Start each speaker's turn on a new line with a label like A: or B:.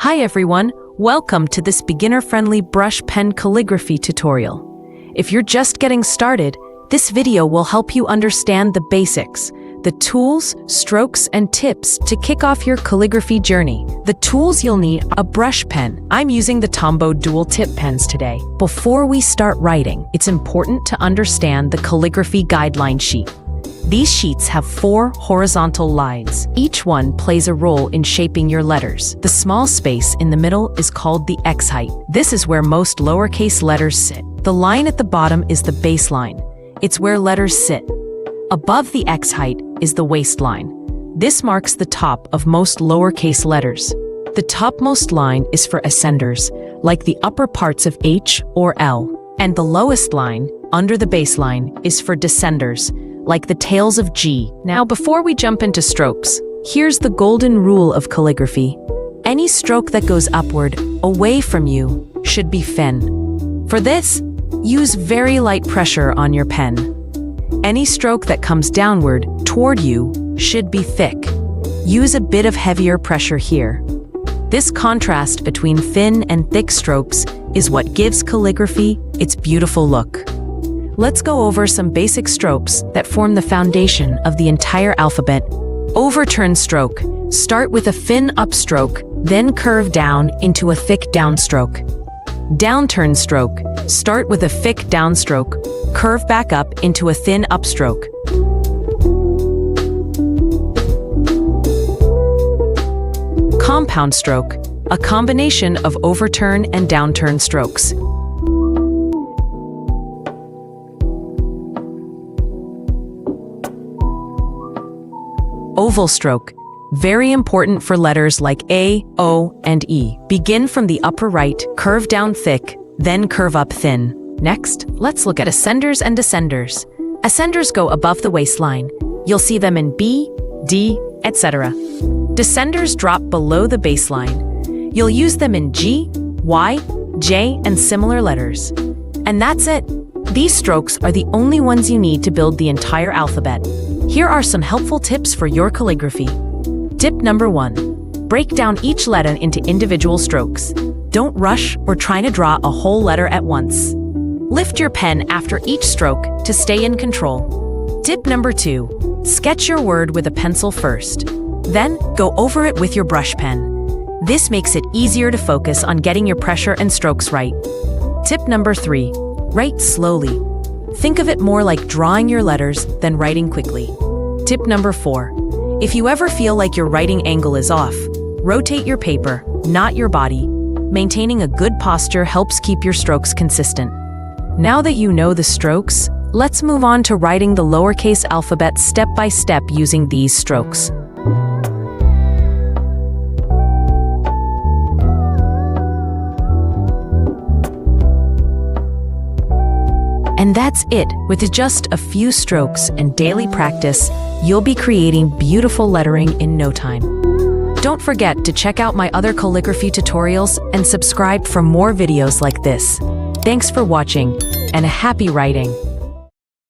A: Hi everyone, welcome to this beginner-friendly brush pen calligraphy tutorial. If you're just getting started, this video will help you understand the basics, the tools, strokes, and tips to kick off your calligraphy journey. The tools you'll need: a brush pen. I'm using the Tombow Dual Tip pens today. Before we start writing, it's important to understand the calligraphy guideline sheet. These sheets have 4 horizontal lines. Each one plays a role in shaping your letters. The small space in the middle is called the X height. This is where most lowercase letters sit. The line at the bottom is the baseline. It's where letters sit. Above the X height is the waistline. This marks the top of most lowercase letters. The topmost line is for ascenders, like the upper parts of H or L. And the lowest line, under the baseline, is for descenders, like the tails of G. Now, before we jump into strokes, here's the golden rule of calligraphy. Any stroke that goes upward, away from you, should be thin. For this, use very light pressure on your pen. Any stroke that comes downward, toward you, should be thick. Use a bit of heavier pressure here. This contrast between thin and thick strokes is what gives calligraphy its beautiful look. Let's go over some basic strokes that form the foundation of the entire alphabet. Overturn stroke. Start with a thin upstroke, then curve down into a thick downstroke. Downturn stroke. Start with a thick downstroke, curve back up into a thin upstroke. Compound stroke. A combination of overturn and downturn strokes. Oval stroke, very important for letters like A, O, and E. Begin from the upper right, curve down thick, then curve up thin. Next, let's look at ascenders and descenders. Ascenders go above the waistline. You'll see them in B, D, etc. Descenders drop below the baseline. You'll use them in G, Y, J, and similar letters. And that's it. These strokes are the only ones you need to build the entire alphabet. Here are some helpful tips for your calligraphy. Tip number 1. Break down each letter into individual strokes. Don't rush or try to draw a whole letter at once. Lift your pen after each stroke to stay in control. Tip number 2. Sketch your word with a pencil first. Then, go over it with your brush pen. This makes it easier to focus on getting your pressure and strokes right. Tip number 3. Write slowly. Think of it more like drawing your letters than writing quickly. Tip number 4. If you ever feel like your writing angle is off, rotate your paper, not your body. Maintaining a good posture helps keep your strokes consistent. Now that you know the strokes, let's move on to writing the lowercase alphabet step by step using these strokes. And that's it. With just a few strokes and daily practice, you'll be creating beautiful lettering in no time. Don't forget to check out my other calligraphy tutorials and subscribe for more videos like this. Thanks for watching, and happy writing!